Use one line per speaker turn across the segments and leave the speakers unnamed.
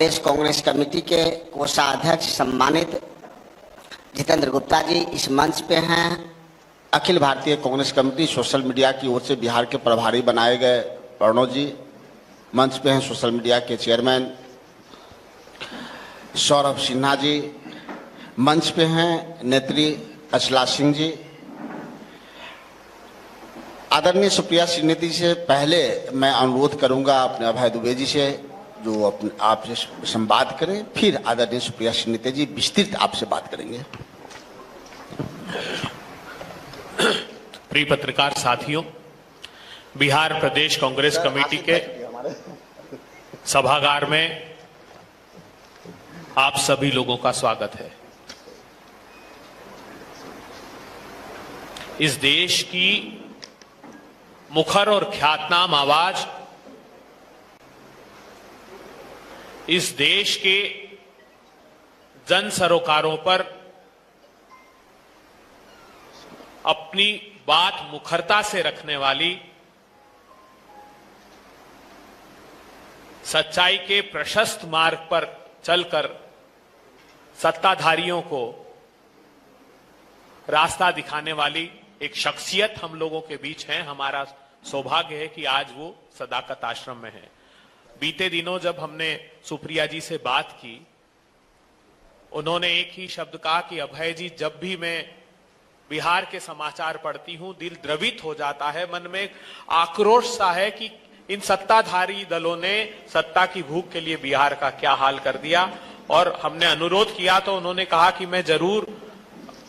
प्रदेश Congress committee के कोषाध्यक्ष सम्मानित जितेंद्र गुप्ता जी इस मंच पे हैं।
Akhil Bharatiya Congress committee social media की ओर से बिहार के प्रभारी बनाए गए प्रणव जी मंच पे हैं। सोशल मीडिया के चेयरमैन सौरभ सिन्हा जी मंच पे हैं। नेत्री अचला सिंह जी। आदरणीय सुप्रिया श्रीनिधि से पहले मैं अनुरोध करूंगा अपने अभय दुबे जी से जो अपने आपसे संवाद करें, फिर आदरणीय सुप्रिया श्रीनिधि जी विस्तृत आपसे बात करेंगे।
प्रिय पत्रकार साथियों, बिहार प्रदेश कांग्रेस कमेटी के सभागार में आप सभी लोगों का स्वागत है। इस देश की मुखर और ख्यातनाम आवाज, इस देश के जन सरोकारों पर अपनी बात मुखरता से रखने वाली, सच्चाई के प्रशस्त मार्ग पर चलकर सत्ताधारियों को रास्ता दिखाने वाली एक शख्सियत हम लोगों के बीच है। हमारा सौभाग्य है कि आज वो सदाकत आश्रम में है। बीते दिनों जब हमने सुप्रिया जी से बात की, उन्होंने एक ही शब्द कहा कि अभय जी, जब भी मैं बिहार के समाचार पढ़ती हूं दिल द्रवित हो जाता है, मन में आक्रोश सा है कि इन सत्ताधारी दलों ने सत्ता की भूख के लिए बिहार का क्या हाल कर दिया। और हमने अनुरोध किया तो उन्होंने कहा कि मैं जरूर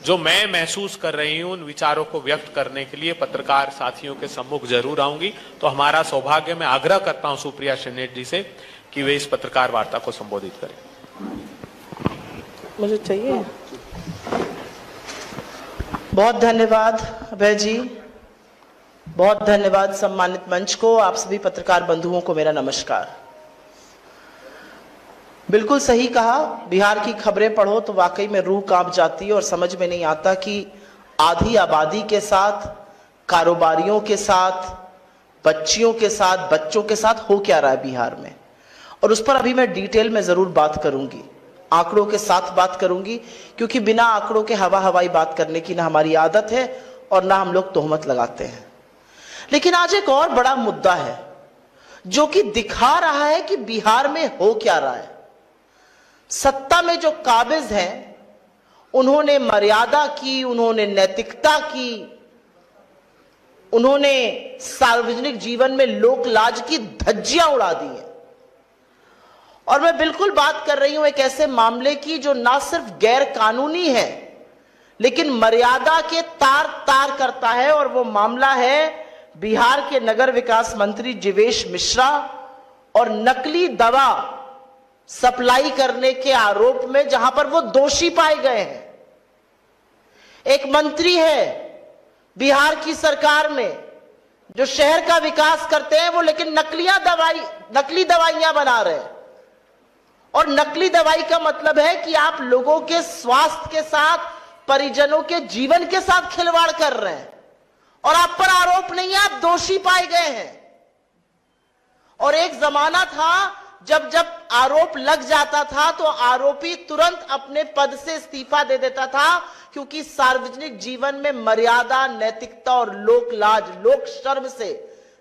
जो मैं महसूस कर रही हूं उन विचारों को व्यक्त करने के लिए पत्रकार साथियों के सम्मुख जरूर आऊंगी। तो हमारा सौभाग्य, मैं आग्रह करता हूं सुप्रिया श्रीनिधि जी से कि वे इस पत्रकार वार्ता को संबोधित करें।
मुझे चाहिए। बहुत धन्यवाद अभय जी, बहुत धन्यवाद सम्मानित मंच को। आप सभी पत्रकार बंधुओं को मेरा नमस्कार। बिल्कुल सही कहा, बिहार की खबरें पढ़ो तो वाकई में रूह कांप जाती है और समझ में नहीं आता कि आधी आबादी के साथ, कारोबारियों के साथ, बच्चियों के साथ, बच्चों के साथ हो क्या रहा है बिहार में। और उस पर अभी मैं डिटेल में जरूर बात करूंगी, आंकड़ों के साथ बात करूंगी, क्योंकि बिना आंकड़ों के हवाई बात करने की ना हमारी आदत है और ना हम लोग तोहमत लगाते हैं। लेकिन आज एक और बड़ा मुद्दा है जो कि दिखा रहा है कि बिहार में हो क्या रहा है। सत्ता में जो काबिज हैं, उन्होंने मर्यादा की, उन्होंने नैतिकता की, उन्होंने सार्वजनिक जीवन में लोक लाज की धज्जियां उड़ा दी हैं। और मैं बिल्कुल बात कर रही हूं एक ऐसे मामले की जो ना सिर्फ गैर कानूनी है लेकिन मर्यादा के तार तार करता है। और वो मामला है बिहार के नगर विकास मंत्री जीवेश मिश्रा और नकली दवा सप्लाई करने के आरोप में, जहां पर वो दोषी पाए गए हैं। एक मंत्री है बिहार की सरकार में जो शहर का विकास करते हैं वो, लेकिन नकली दवाइयां बना रहे हैं। और नकली दवाई का मतलब है कि आप लोगों के स्वास्थ्य के साथ, परिजनों के जीवन के साथ खिलवाड़ कर रहे हैं और आप पर आरोप नहीं है, आप दोषी पाए गए हैं। और एक जमाना था जब आरोप लग जाता था तो आरोपी तुरंत अपने पद से इस्तीफा दे देता था, क्योंकि सार्वजनिक जीवन में मर्यादा, नैतिकता और लोक लाज, लोक शर्म से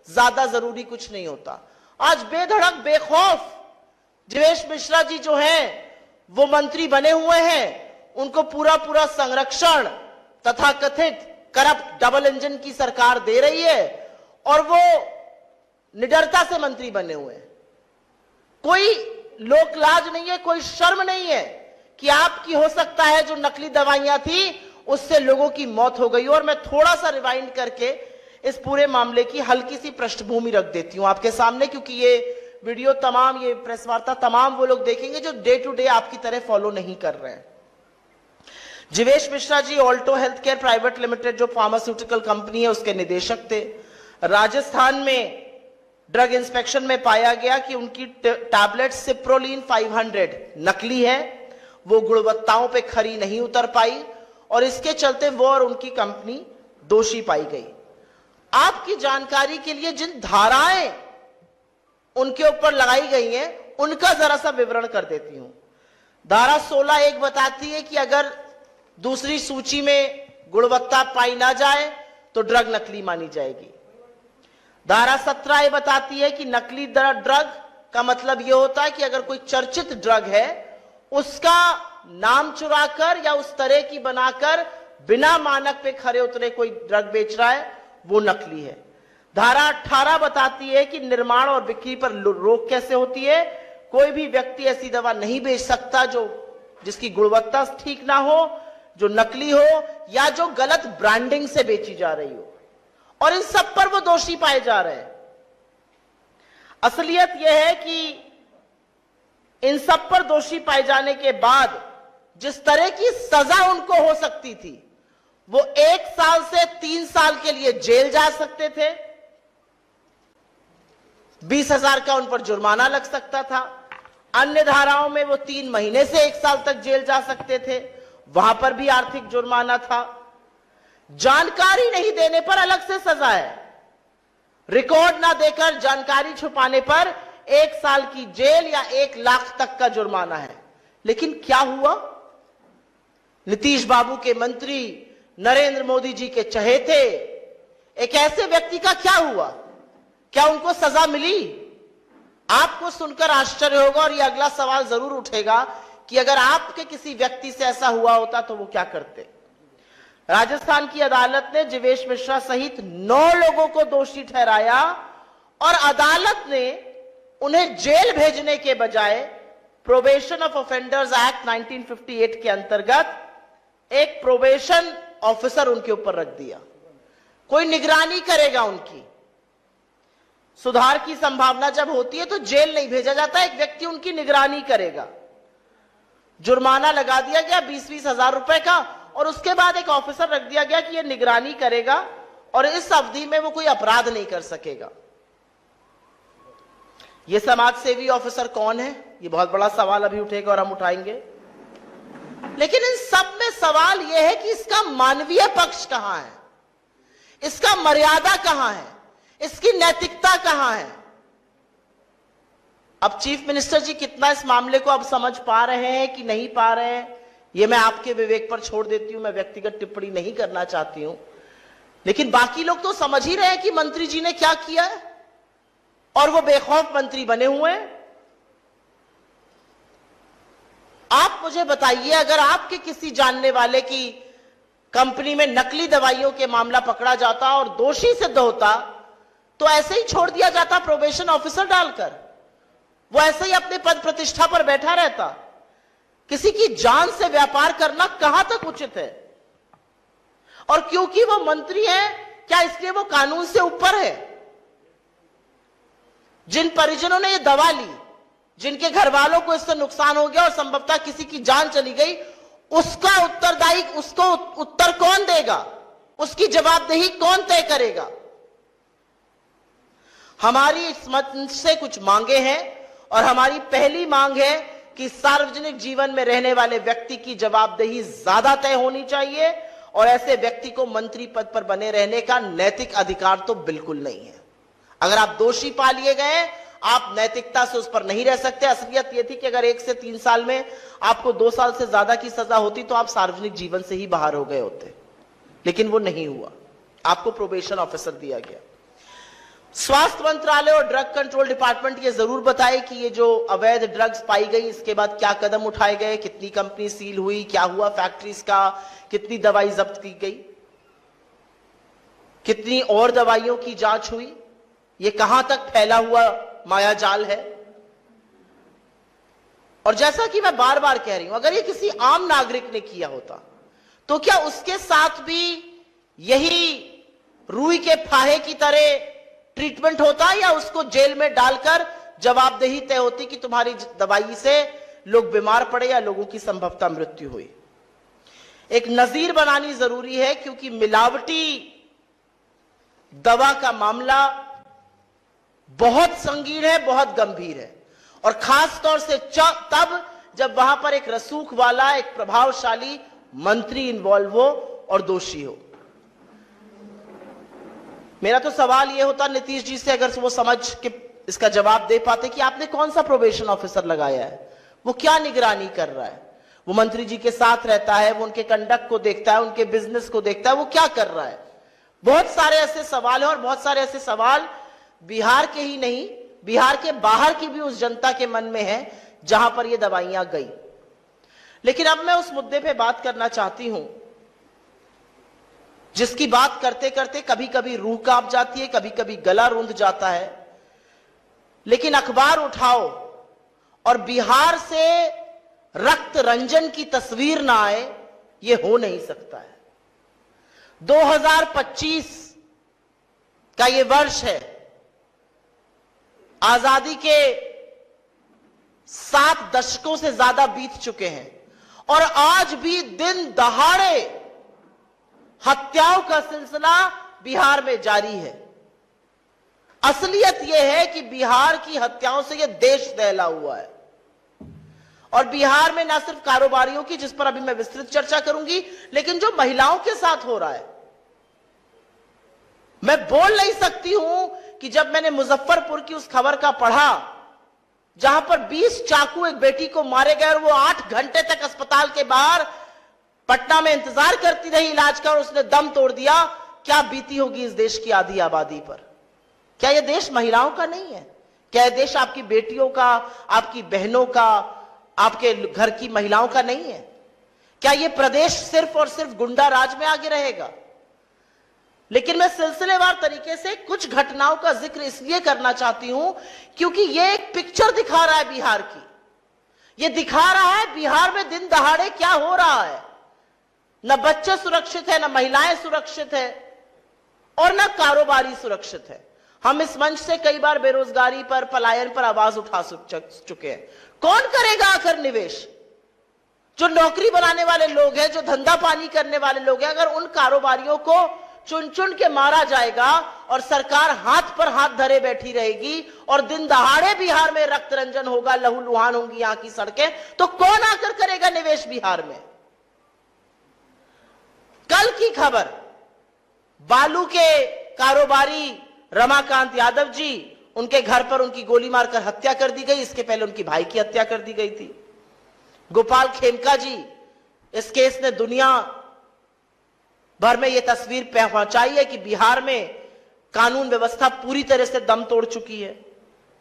ज्यादा जरूरी कुछ नहीं होता। आज बेधड़क, बेखौफ जीवेश मिश्रा जी जो हैं वो मंत्री बने हुए हैं, उनको पूरा संरक्षण तथाकथित करप्ट डबल इंजन की सरकार दे रही है और वो निडरता से मंत्री बने हुए हैं। कोई लोक लाज नहीं है, कोई शर्म नहीं है कि आपकी हो सकता है जो नकली दवाइयां थी उससे लोगों की मौत हो गई। और मैं थोड़ा सा रिवाइंड करके इस पूरे मामले की हल्की सी पृष्ठभूमि रख देती हूं आपके सामने, क्योंकि ये वीडियो तमाम, ये प्रेस वार्ता तमाम वो लोग देखेंगे जो डे टू डे आपकी तरह फॉलो नहीं कर रहे हैं। Jeevesh Mishra ji Alto health care private limited जो फार्मास्यूटिकल कंपनी है उसके निदेशक थे। राजस्थान में ड्रग इंस्पेक्शन में पाया गया कि उनकी टैबलेट सिप्रोलिन 500 नकली है, वो गुणवत्ताओं पे खरी नहीं उतर पाई और इसके चलते वो और उनकी कंपनी दोषी पाई गई। आपकी जानकारी के लिए जिन धाराएं उनके ऊपर लगाई गई हैं उनका जरा सा विवरण कर देती हूं। धारा 16(1) बताती है कि अगर दूसरी सूची में गुणवत्ता पाई ना जाए तो ड्रग नकली मानी जाएगी। धारा 17 बताती है कि नकली ड्रग का मतलब यह होता है कि अगर कोई चर्चित ड्रग है उसका नाम चुराकर या उस तरह की बनाकर बिना मानक पे खरे उतरे कोई ड्रग बेच रहा है, वो नकली है। धारा 18 बताती है कि निर्माण और बिक्री पर रोक कैसे होती है। कोई भी व्यक्ति ऐसी दवा नहीं बेच सकता जिसकी गुणवत्ता ठीक ना हो, जो नकली हो या जो गलत ब्रांडिंग से बेची जा रही हो, और इन सब पर वो दोषी पाए जा रहे हैं। असलियत यह है कि इन सब पर दोषी पाए जाने के बाद जिस तरह की सजा उनको हो सकती थी, वो 1 साल से 3 साल के लिए जेल जा सकते थे, 20,000 का उन पर जुर्माना लग सकता था। अन्य धाराओं में वो 3 महीने से 1 साल तक जेल जा सकते थे, वहां पर भी आर्थिक जुर्माना था। जानकारी नहीं देने पर अलग से सजा है। रिकॉर्ड ना देकर जानकारी छुपाने पर 1 साल की जेल या 1 लाख तक का जुर्माना है। लेकिन क्या हुआ? नीतीश बाबू के मंत्री, नरेंद्र मोदी जी के चहेते, एक ऐसे व्यक्ति का क्या हुआ? क्या उनको सजा मिली? आपको सुनकर आश्चर्य होगा और यह अगला सवाल जरूर उठेगा कि अगर आपके किसी व्यक्ति से ऐसा हुआ होता तो वो क्या करते। राजस्थान की अदालत ने जीवेश मिश्रा सहित 9 लोगों को दोषी ठहराया और अदालत ने उन्हें जेल भेजने के बजाय प्रोबेशन ऑफ ऑफेंडर्स एक्ट 1958 के अंतर्गत एक प्रोबेशन ऑफिसर उनके ऊपर रख दिया। कोई निगरानी करेगा उनकी। सुधार की संभावना जब होती है तो जेल नहीं भेजा जाता, एक व्यक्ति उनकी निगरानी करेगा। जुर्माना लगा दिया गया 20-20 हजार रुपए का, और उसके बाद एक ऑफिसर रख दिया गया कि यह निगरानी करेगा और इस अवधि में वो कोई अपराध नहीं कर सकेगा। यह समाज सेवी ऑफिसर कौन है? यह बहुत बड़ा सवाल अभी उठेगा और हम उठाएंगे। लेकिन इन सब में सवाल यह है कि इसका मानवीय पक्ष कहां है, इसका मर्यादा कहां है, इसकी नैतिकता कहां है। अब चीफ मिनिस्टर जी कितना इस मामले को अब समझ पा रहे हैं कि नहीं पा रहे हैं, यह मैं आपके विवेक पर छोड़ देती हूं। मैं व्यक्तिगत टिप्पणी नहीं करना चाहती हूं, लेकिन बाकी लोग तो समझ ही रहे हैं कि मंत्री जी ने क्या किया है, और वो बेखौफ मंत्री बने हुए हैं। आप मुझे बताइए, अगर आपके किसी जानने वाले की कंपनी में नकली दवाइयों के मामला पकड़ा जाता और दोषी सिद्ध होता तो ऐसे ही छोड़ दिया जाता प्रोबेशन ऑफिसर डालकर, वो ऐसे ही अपने पद प्रतिष्ठा पर बैठा रहता। किसी की जान से व्यापार करना कहां तक उचित है? और क्योंकि वो मंत्री है, क्या इसलिए वो कानून से ऊपर है? जिन परिजनों ने ये दवा ली, जिनके घर वालों को इससे नुकसान हो गया और संभवतः किसी की जान चली गई, उसका उत्तरदायी, उसको उत्तर कौन देगा? उसकी जवाबदेही कौन तय करेगा? हमारी इस मंच से कुछ मांगे हैं और हमारी पहली मांग है कि सार्वजनिक जीवन में रहने वाले व्यक्ति की जवाबदेही ज्यादा तय होनी चाहिए, और ऐसे व्यक्ति को मंत्री पद पर बने रहने का नैतिक अधिकार तो बिल्कुल नहीं है। अगर आप दोषी पा लिए गए, आप नैतिकता से उस पर नहीं रह सकते। असलियत यह थी कि अगर 1 से 3 साल में आपको 2 साल से ज्यादा की सजा होती तो आप सार्वजनिक जीवन से ही बाहर हो गए होते, लेकिन वो नहीं हुआ। आपको प्रोबेशन ऑफिसर दिया गया। स्वास्थ्य मंत्रालय और ड्रग कंट्रोल डिपार्टमेंट ये जरूर बताए कि ये जो अवैध ड्रग्स पाई गई, इसके बाद क्या कदम उठाए गए, कितनी कंपनी सील हुई, क्या हुआ फैक्ट्रीज का, कितनी दवाई जब्त की गई, कितनी और दवाइयों की जांच हुई, ये कहां तक फैला हुआ मायाजाल है। और जैसा कि मैं बार बार कह रही हूं, अगर ये किसी आम नागरिक ने किया होता तो क्या उसके साथ भी यही रुई के फाहे की तरह ट्रीटमेंट होता, या उसको जेल में डालकर जवाबदेही तय होती कि तुम्हारी दवाई से लोग बीमार पड़े या लोगों की संभवतः मृत्यु हुई। एक नजीर बनानी जरूरी है, क्योंकि मिलावटी दवा का मामला बहुत संगीन है, बहुत गंभीर है, और खास तौर से तब जब वहां पर एक रसूख वाला, एक प्रभावशाली मंत्री इन्वॉल्व हो और दोषी हो। मेरा तो सवाल यह होता नीतीश जी से, अगर वो समझ के इसका जवाब दे पाते कि आपने कौन सा प्रोबेशन ऑफिसर लगाया है, वो क्या निगरानी कर रहा है, वो मंत्री जी के साथ रहता है, वो उनके कंडक्ट को देखता है, उनके बिजनेस को देखता है, वो क्या कर रहा है। बहुत सारे ऐसे सवाल हैं और बहुत सारे ऐसे सवाल बिहार के ही नहीं, बिहार के बाहर की भी उस जनता के मन में है जहां पर ये दवाइयां गई। लेकिन अब मैं उस मुद्दे पे बात करना चाहती हूं जिसकी बात करते करते कभी कभी रूह कांप जाती है, कभी कभी गला रूंध जाता है। लेकिन अखबार उठाओ और बिहार से रक्त रंजन की तस्वीर ना आए, यह हो नहीं सकता है। 2025 का यह वर्ष है, आजादी के 7 दशकों से ज्यादा बीत चुके हैं और आज भी दिन दहाड़े हत्याओं का सिलसिला बिहार में जारी है। असलियत यह है कि बिहार की हत्याओं से यह देश दहला हुआ है। और बिहार में न सिर्फ कारोबारियों की, जिस पर अभी मैं विस्तृत चर्चा करूंगी, लेकिन जो महिलाओं के साथ हो रहा है। मैं बोल नहीं सकती हूं कि जब मैंने मुजफ्फरपुर की उस खबर का पढ़ा जहां पर 20 चाकू एक बेटी को मारे गए और वो 8 घंटे तक अस्पताल के बाहर पटना में इंतजार करती रही इलाज का और उसने दम तोड़ दिया, क्या बीती होगी इस देश की आधी आबादी पर। क्या यह देश महिलाओं का नहीं है? क्या यह देश आपकी बेटियों का, आपकी बहनों का, आपके घर की महिलाओं का नहीं है? क्या यह प्रदेश सिर्फ और सिर्फ गुंडा राज में आगे रहेगा? लेकिन मैं सिलसिलेवार तरीके से कुछ घटनाओं का जिक्र इसलिए करना चाहती हूं क्योंकि यह एक पिक्चर दिखा रहा है बिहार की। यह दिखा रहा है बिहार में दिन दहाड़े क्या हो रहा है। न बच्चे सुरक्षित है, न महिलाएं सुरक्षित है और न कारोबारी सुरक्षित है। हम इस मंच से कई बार बेरोजगारी पर, पलायन पर आवाज उठा चुके हैं। कौन करेगा आखिर निवेश? जो नौकरी बनाने वाले लोग हैं, जो धंधा पानी करने वाले लोग हैं, अगर उन कारोबारियों को चुन चुन के मारा जाएगा और सरकार हाथ पर हाथ धरे बैठी रहेगी और दिन दहाड़े बिहार में रक्त रंजन होगा, लहूलुहान होंगी यहां की सड़कें, तो कौन आकर करेगा निवेश बिहार में? कल की खबर, बालू के कारोबारी रमाकांत यादव जी, उनके घर पर उनकी गोली मारकर हत्या कर दी गई। इसके पहले उनकी भाई की हत्या कर दी गई थी। गोपाल खेमका जी, इस केस ने दुनिया भर में यह तस्वीर पहुंचाई है कि बिहार में कानून व्यवस्था पूरी तरह से दम तोड़ चुकी है।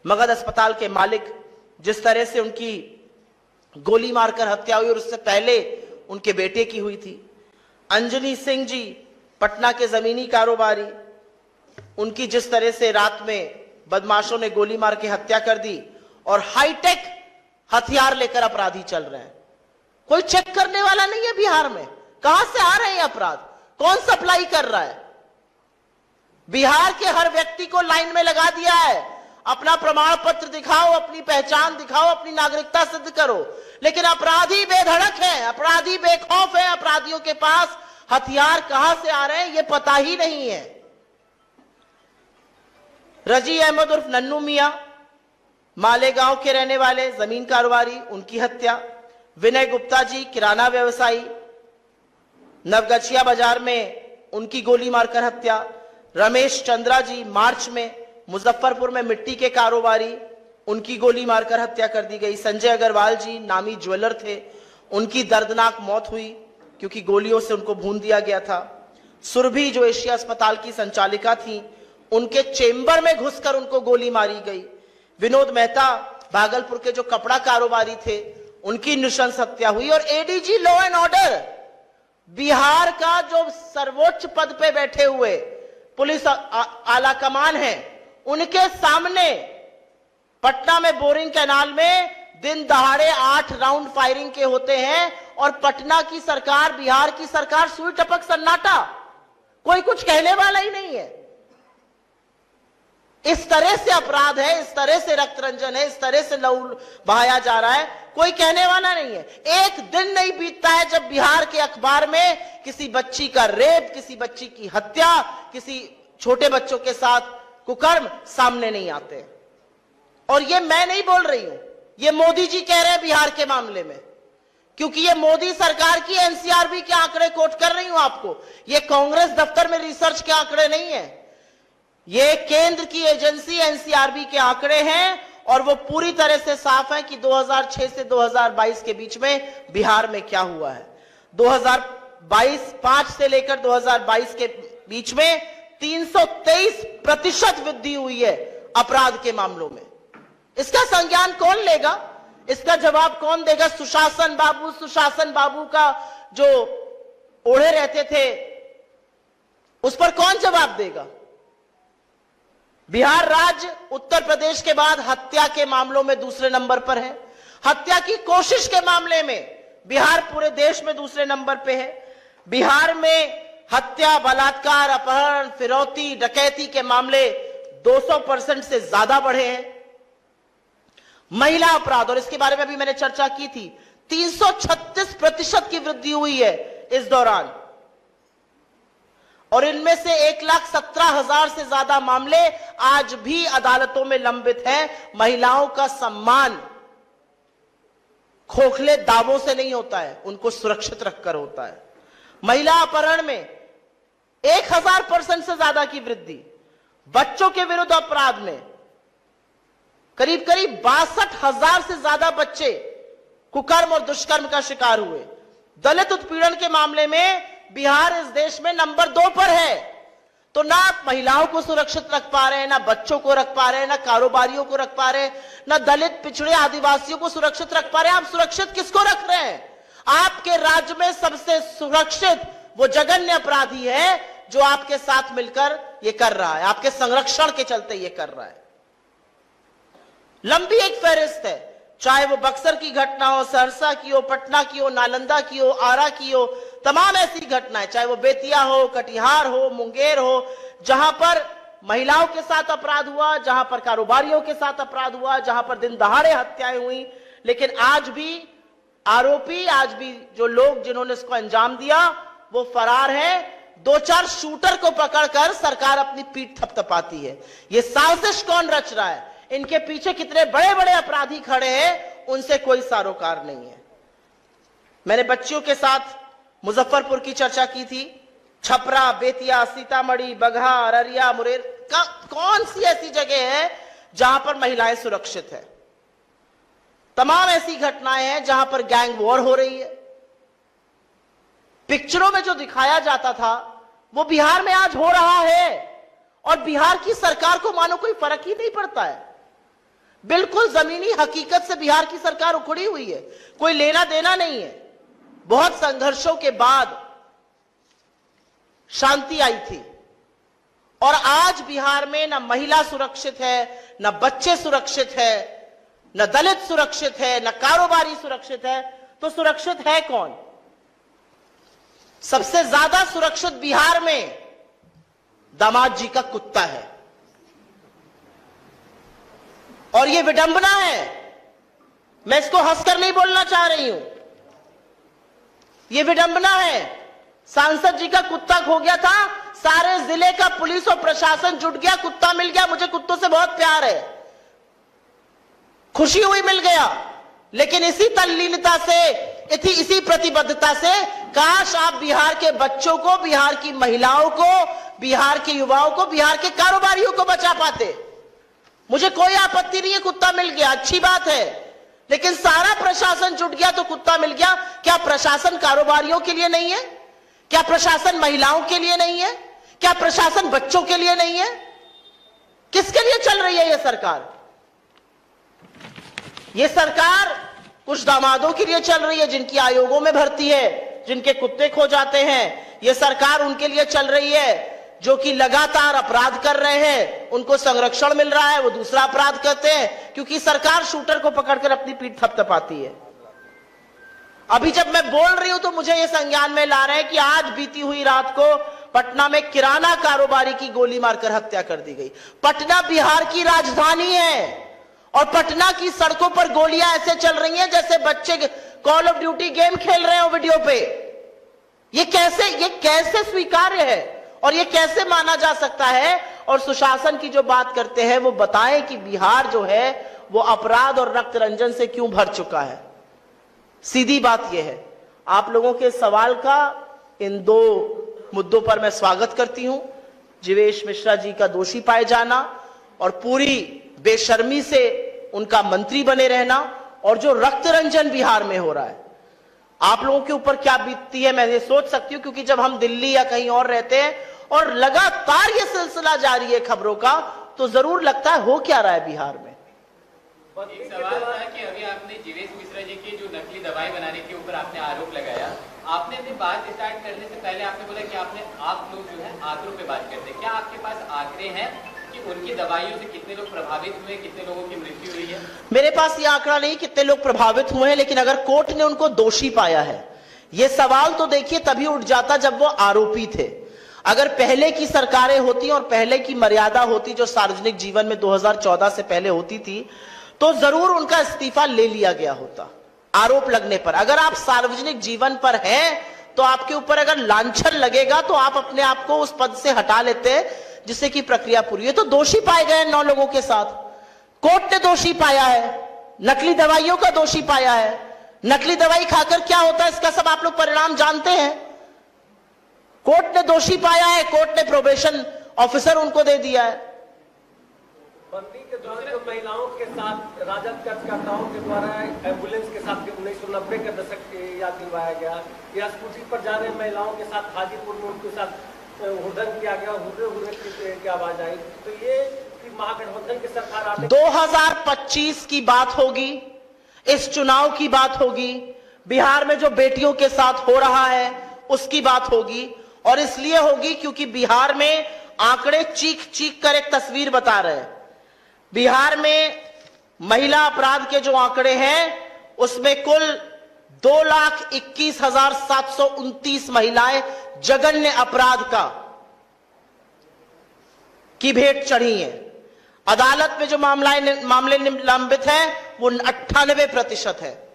मगध अस्पताल के मालिक, जिस तरह से उनकी गोली मारकर हत्या हुई और उससे पहले उनके बेटे की हुई थी। अंजनी सिंह जी, पटना के जमीनी कारोबारी, उनकी जिस तरह से रात में बदमाशों ने गोली मार के हत्या कर दी और हाईटेक हथियार लेकर अपराधी चल रहे हैं। कोई चेक करने वाला नहीं है बिहार में। कहां से आ रहे हैं अपराध? कौन सप्लाई कर रहा है? बिहार के हर व्यक्ति को लाइन में लगा दिया है। अपना प्रमाण पत्र दिखाओ, अपनी पहचान दिखाओ, अपनी नागरिकता सिद्ध करो। लेकिन अपराधी बेधड़क है, अपराधी बेखौफ है, अपराधियों के पास हथियार कहां से आ रहे हैं यह पता ही नहीं है। रजी अहमद उर्फ नन्नू मियां, मालेगांव के रहने वाले जमीन कारोबारी, उनकी हत्या। विनय गुप्ता जी, किराना व्यवसायी, नवगछिया बाजार में उनकी गोली मारकर हत्या। रमेश चंद्रा जी, मार्च में मुजफ्फरपुर में मिट्टी के कारोबारी, उनकी गोली मारकर हत्या कर दी गई। संजय अग्रवाल जी, नामी ज्वेलर थे, उनकी दर्दनाक मौत हुई क्योंकि गोलियों से उनको भून दिया गया था। सुरभि, जो एशिया अस्पताल की संचालिका थी, उनके चेंबर में घुसकर उनको गोली मारी गई। विनोद मेहता, भागलपुर के जो कपड़ा कारोबारी थे, उनकी नृशंस हत्या हुई। और ADG law and order, Bihar का जो सर्वोच्च पद पे बैठे हुए पुलिस आला कमान है, उनके सामने पटना में बोरिंग कैनाल में दिन दहाड़े 8 राउंड फायरिंग के होते हैं और पटना की सरकार, बिहार की सरकार सुई टपक सन्नाटा, कोई कुछ कहने वाला ही नहीं है। इस तरह से अपराध है, इस तरह से रक्त रंजन है, इस तरह से लहू बहाया जा रहा है, कोई कहने वाला नहीं है। एक दिन नहीं बीतता है जब बिहार के अखबार में किसी बच्ची का रेप, किसी बच्ची की हत्या, किसी छोटे बच्चों के साथ कुकर्म सामने नहीं आते। और ये मैं नहीं बोल रही हूं, ये मोदी जी कह रहे हैं बिहार के मामले में, क्योंकि ये मोदी सरकार की एनसीआरबी के आंकड़े कोट कर रही हूं आपको। ये कांग्रेस दफ्तर में रिसर्च के आंकड़े नहीं है, ये केंद्र की एजेंसी एनसीआरबी के आंकड़े हैं और वो पूरी तरह से साफ है कि 2006 से 2022 के बीच में बिहार में क्या हुआ है। 2022 से लेकर 2022 के बीच में 323% वृद्धि हुई है अपराध के मामलों में। इसका संज्ञान कौन लेगा? इसका जवाब कौन देगा? सुशासन बाबू का जो ओढ़े रहते थे उस पर कौन जवाब देगा? बिहार राज्य उत्तर प्रदेश के बाद हत्या के मामलों में दूसरे नंबर पर है। हत्या की कोशिश के मामले में बिहार पूरे देश में दूसरे नंबर पे है। बिहार में हत्या, बलात्कार, अपहरण, फिरौती, डकैती के मामले 200% से ज्यादा बढ़े हैं। महिला अपराध, और इसके बारे में भी मैंने चर्चा की थी, 336% की वृद्धि हुई है इस दौरान, और इनमें से 1,17,000 से ज्यादा मामले आज भी अदालतों में लंबित हैं। महिलाओं का सम्मान खोखले दावों से नहीं होता है, उनको सुरक्षित रखकर होता है। महिला अपहरण में 1000% से ज्यादा की वृद्धि। बच्चों के विरुद्ध अपराध में करीब 62,000 से ज्यादा बच्चे कुकर्म और दुष्कर्म का शिकार हुए। दलित उत्पीड़न के मामले में बिहार इस देश में नंबर 2 पर है। तो ना आप महिलाओं को सुरक्षित रख पा रहे हैं, ना बच्चों को रख पा रहे हैं, ना कारोबारियों को रख पा रहे हैं, ना दलित, पिछड़े, आदिवासियों को सुरक्षित रख पा रहे हैं। आप सुरक्षित किसको रख रहे हैं? आपके राज्य में सबसे सुरक्षित वो जघन्य अपराधी है जो आपके साथ मिलकर ये कर रहा है, आपके संरक्षण के चलते ये कर रहा है। लंबी एक फहरिस्त है, चाहे वो बक्सर की घटना हो, सहरसा की हो, पटना की हो, नालंदा की हो, आरा की हो, तमाम ऐसी घटनाएं, चाहे वो बेतिया हो, कटिहार हो, मुंगेर हो, जहां पर महिलाओं के साथ अपराध हुआ, जहां पर कारोबारियों के साथ अपराध हुआ, जहां पर दिन दहाड़े हत्याएं हुई। लेकिन आज भी आरोपी, आज भी जो लोग जिन्होंने इसको अंजाम दिया वो फरार है। 2-4 शूटर को पकड़कर सरकार अपनी पीठ थपथपाती है। ये साजिश कौन रच रहा है? इनके पीछे कितने बड़े बड़े अपराधी खड़े हैं, उनसे कोई सारोकार नहीं है। मैंने बच्चियों के साथ मुजफ्फरपुर की चर्चा की थी। छपरा, बेतिया, सीतामढ़ी, बगहा, अररिया, मुंगेर का कौन सी ऐसी जगह है जहां पर महिलाएं सुरक्षित है? तमाम ऐसी घटनाएं हैं जहां पर गैंग वॉर हो रही है। पिक्चरों में जो दिखाया जाता था वो बिहार में आज हो रहा है, और बिहार की सरकार को मानो कोई फर्क ही नहीं पड़ता है। बिल्कुल जमीनी हकीकत से बिहार की सरकार उखड़ी हुई है, कोई लेना देना नहीं है। बहुत संघर्षों के बाद शांति आई थी, और आज बिहार में ना महिला सुरक्षित है, ना बच्चे सुरक्षित है, न दलित सुरक्षित है, न कारोबारी सुरक्षित है। तो सुरक्षित है कौन? सबसे ज्यादा सुरक्षित बिहार में दामाद जी का कुत्ता है, और यह विडंबना है। मैं इसको हंसकर नहीं बोलना चाह रही हूं, यह विडंबना है। सांसद जी का कुत्ता खो गया था, सारे जिले का पुलिस और प्रशासन जुट गया, कुत्ता मिल गया। मुझे कुत्तों से बहुत प्यार है, खुशी हुई मिल गया। लेकिन इसी तल्लीनता से, इसी प्रतिबद्धता से काश आप बिहार के बच्चों को, बिहार की महिलाओं को, बिहार के युवाओं को, बिहार के कारोबारियों को बचा पाते। मुझे कोई आपत्ति नहीं है, कुत्ता मिल गया, अच्छी बात है। लेकिन सारा प्रशासन जुट गया तो कुत्ता मिल गया। क्या प्रशासन कारोबारियों के लिए नहीं है? क्या प्रशासन महिलाओं के लिए नहीं है? क्या प्रशासन बच्चों के लिए नहीं है? किसके लिए चल रही है यह सरकार? यह सरकार कुछ दामादों के लिए चल रही है जिनकी आयोगों में भर्ती है, जिनके कुत्ते खो जाते हैं। यह सरकार उनके लिए चल रही है जो कि लगातार अपराध कर रहे हैं, उनको संरक्षण मिल रहा है, वो दूसरा अपराध करते हैं, क्योंकि सरकार शूटर को पकड़कर अपनी पीठ थपथपाती है। अभी जब मैं बोल रही हूं तो मुझे यह संज्ञान में ला रहे हैं कि आज बीती हुई रात को पटना में किराना कारोबारी की गोली मारकर हत्या कर दी गई। पटना बिहार की राजधानी है, और पटना की सड़कों पर गोलियां ऐसे चल रही हैं जैसे बच्चे कॉल ऑफ ड्यूटी गेम खेल रहे हो वीडियो पे। ये कैसे स्वीकार्य है, और ये कैसे माना जा सकता है? और सुशासन की जो बात करते हैं वो बताएं कि बिहार जो है वो अपराध और रक्त रंजन से क्यों भर चुका है। सीधी बात यह है। आप लोगों के सवाल का इन 2 मुद्दों पर मैं स्वागत करती हूं। जीवेश मिश्रा जी का दोषी पाए जाना और पूरी बेशर्मी से उनका मंत्री बने रहना, और जो रक्त रंजन बिहार में हो रहा है, आप लोगों के ऊपर क्या बीतती है मैं ये सोच सकती हूं, क्योंकि जब हम दिल्ली या कहीं और रहते हैं और लगातार ये सिलसिला जारी है खबरों का, तो जरूर लगता है हो क्या रहा है बिहार में।
एक सवाल था कि अभी आपने जीवेश मिश्रा जी की जो नकली दवाई बनाने के ऊपर आपने आरोप लगाया, आपने अपनी बात स्टार्ट करने से पहले आपने बोला कि आप लोग जो है आंकड़ों पे बात करते हैं। क्या आपके पास आंकड़े हैं कि उनकी दवाइयों से कितने लोग प्रभावित हुए, कितने लोगों की मृत्यु हुई है?
मेरे पास ये आंकड़ा नहीं कितने लोग प्रभावित हुए हैं, लेकिन अगर कोर्ट ने उनको दोषी पाया है, ये सवाल तो देखिए तभी उठ जाता जब वो आरोपी थे। अगर पहले की सरकारें होती और पहले की मर्यादा होती जो सार्वजनिक जीवन में 2014 से पहले होती थी, तो जरूर उनका इस्तीफा ले लिया गया होता आरोप लगने पर। अगर आप सार्वजनिक जीवन पर हैं तो आपके ऊपर अगर लांछन लगेगा तो आप अपने आप को उस पद से हटा लेते हैं, जिससे कि प्रक्रिया पूरी है। तो दोषी पाए गए 9 लोगों के साथ, कोर्ट ने दोषी पाया है, नकली दवाइयों का दोषी पाया है। नकली दवाई खाकर क्या होता है इसका सब आप लोग परिणाम जानते हैं। कोर्ट ने दोषी पाया है, कोर्ट ने प्रोबेशन ऑफिसर उनको दे दिया है।
बंदी के दौरान जो महिलाओं के साथ राजद कार्यकर्ताओं के द्वारा एम्बुलेंस के साथ 1990 के दशक के याद दिलवाया गया, या स्कूटी पर जा रहे महिलाओं के साथ हाजीपुर में उनके साथ हुड़दंग किया गया, हुर्रे की आवाज आई, तो ये महागठबंधन की सरकार आने
2025 की बात होगी, इस चुनाव की बात होगी, बिहार में जो बेटियों के साथ हो रहा है उसकी बात होगी। और इसलिए होगी क्योंकि बिहार में आंकड़े चीख चीख कर एक तस्वीर बता रहे हैं। बिहार में महिला अपराध के जो आंकड़े हैं उसमें कुल 2,21,729 महिलाएं जघन्य अपराध की भेंट चढ़ी हैं। अदालत में जो मामले लंबित हैं वो 98% है।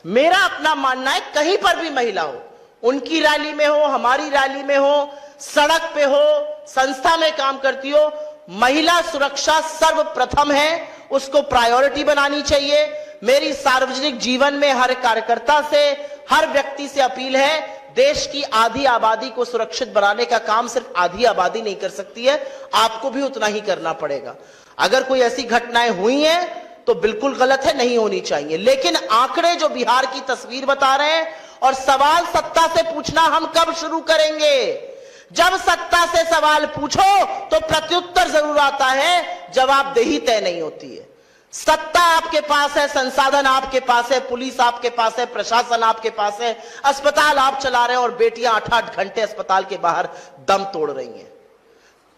मेरा अपना मानना है कहीं पर भी महिला हो, उनकी रैली में हो, हमारी रैली में हो, सड़क पे हो, संस्था में काम करती हो, महिला सुरक्षा सर्वप्रथम है, उसको प्रायोरिटी बनानी चाहिए। मेरी सार्वजनिक जीवन में हर कार्यकर्ता से, हर व्यक्ति से अपील है, देश की आधी आबादी को सुरक्षित बनाने का काम सिर्फ आधी आबादी नहीं कर सकती है, आपको भी उतना ही करना पड़ेगा। अगर कोई ऐसी घटनाएं हुई हैं तो बिल्कुल गलत है, नहीं होनी चाहिए, लेकिन आंकड़े जो बिहार की तस्वीर बता रहे हैं, और सवाल सत्ता से पूछना हम कब शुरू करेंगे? जब सत्ता से सवाल पूछो तो प्रत्युत्तर जरूर आता है, जवाबदेही तय नहीं होती है। सत्ता आपके पास है, संसाधन आपके पास है, पुलिस आपके पास है, प्रशासन आपके पास है, अस्पताल आप चला रहे हैं, और बेटियां 8-8 घंटे अस्पताल के बाहर दम तोड़ रही हैं।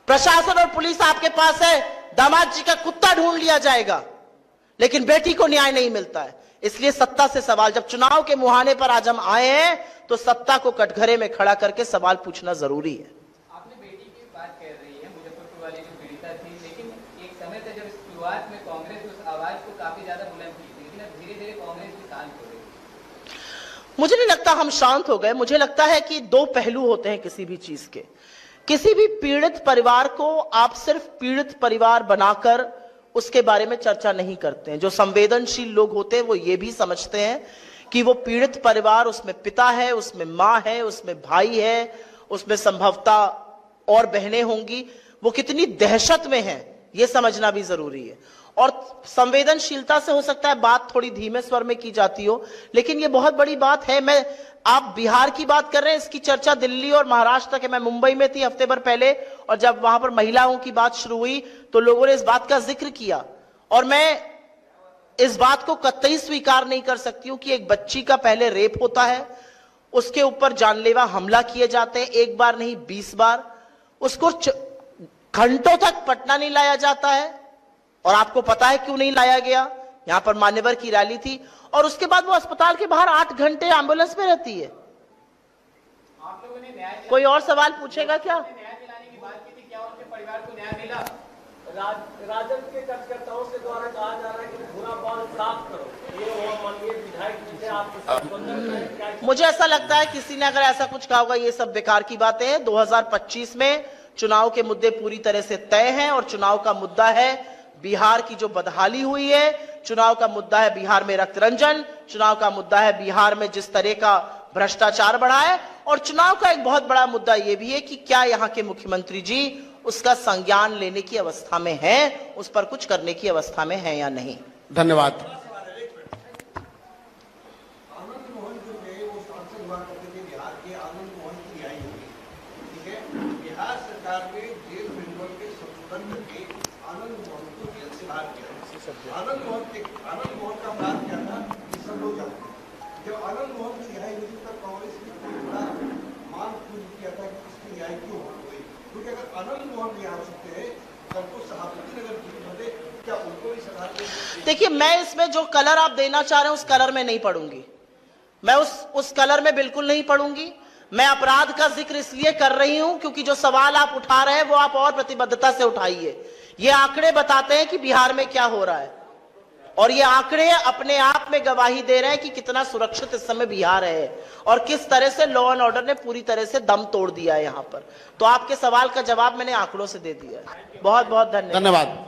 प्रशासन और पुलिस आपके पास है, दामाद जी का कुत्ता ढूंढ लिया जाएगा, लेकिन बेटी को न्याय नहीं मिलता है। इसलिए सत्ता से सवाल, जब चुनाव के मुहाने पर आज हम आए हैं तो सत्ता को कटघरे में खड़ा करके सवाल पूछना जरूरी है।
आपने बेटी की बात कर रही है, मुजफ्फरपुर वाली जो पीड़िता थी, लेकिन एक समय था जब शुरुआत में कांग्रेस उस आवाज को काफी ज्यादा बुलंद की थी, लेकिन अब धीरे धीरे कांग्रेस भी शांत हो रही है।
मुझे नहीं लगता हम शांत हो गए। मुझे लगता है कि 2 पहलू होते हैं किसी भी चीज के। किसी भी पीड़ित परिवार को आप सिर्फ पीड़ित परिवार बनाकर उसके बारे में चर्चा नहीं करते हैं। जो संवेदनशील लोग होते हैं वो ये भी समझते हैं कि वो पीड़ित परिवार, उसमें पिता है, उसमें मां है, उसमें भाई है, उसमें संभवतः और बहनें होंगी, वो कितनी दहशत में हैं ये समझना भी जरूरी है। और संवेदनशीलता से हो सकता है बात थोड़ी धीमे स्वर में की जाती हो, लेकिन ये बहुत बड़ी बात है। आप बिहार की बात कर रहे हैं, इसकी चर्चा दिल्ली और महाराष्ट्र तक है। मैं मुंबई में थी हफ्ते भर पहले, और जब वहां पर महिलाओं की बात शुरू हुई तो लोगों ने इस बात का जिक्र किया, और मैं इस बात को कतई स्वीकार नहीं कर सकती हूं कि एक बच्ची का पहले रेप होता है, उसके ऊपर जानलेवा हमला किए जाते हैं, 1 बार नहीं 20 बार, उसको घंटों तक पटना नहीं लाया जाता है। और आपको पता है क्यों नहीं लाया गया? यहां पर मान्यवर की रैली थी, और उसके बाद वो अस्पताल के बाहर 8 घंटे एम्बुलेंस में रहती है।
आप लोगों ने न्याय
कोई और सवाल पूछेगा क्या?
न्याय दिलाने की बात की थी, क्या उनके परिवार को न्याय मिला?
राजद के कार्यकर्ताओं के द्वारा कहा जा रहा है कि पूरा बाल साफ करो, ये वो माननीय विधायक जी से आप
मुझे ऐसा लगता है किसी ने अगर ऐसा कुछ कहा होगा, ये सब बेकार की बातें हैं। 2025 में चुनाव के मुद्दे पूरी तरह से तय हैं, और चुनाव का मुद्दा है बिहार की जो बदहाली हुई है, चुनाव का मुद्दा है बिहार में रक्त रंजन, चुनाव का मुद्दा है बिहार में जिस तरह का भ्रष्टाचार बढ़ा है, और चुनाव का एक बहुत बड़ा मुद्दा यह भी है कि क्या यहाँ के मुख्यमंत्री जी उसका संज्ञान लेने की अवस्था में हैं, उस पर कुछ करने की अवस्था में हैं या नहीं।
धन्यवाद।
बिहार सरकार ने जेल मैनुअल के संशोधन करके आनंद मोहन को जेल से बाहर किया। आनंद मोहन का अपराध क्या था कि सब लोग जानते हैं। जब आनंद मोहन की रिहाई हुई तब कांग्रेस ने कोई बड़ा मांग किया था कि इसकी रिहाई क्यों हो गई, क्योंकि अगर आनंद मोहन रिहा हो सकते हैं कल को सभापति नगर जेल होते, क्या उनको भी सजा?
देखिए, मैं इसमें जो कलर आप देना चाह रहे हैं उस कलर में नहीं पढ़ूंगी, मैं उस कलर में बिल्कुल नहीं पढ़ूंगी। मैं अपराध का जिक्र इसलिए कर रही हूं क्योंकि जो सवाल आप उठा रहे हैं वो आप और प्रतिबद्धता से उठाइए। ये आंकड़े बताते हैं कि बिहार में क्या हो रहा है, और ये आंकड़े अपने आप में गवाही दे रहे हैं कि कितना सुरक्षित इस समय बिहार है और किस तरह से लॉ एंड ऑर्डर ने पूरी तरह से दम तोड़ दिया है यहां पर। तो आपके सवाल का जवाब मैंने आंकड़ों से दे दिया है। बहुत बहुत धन्यवाद।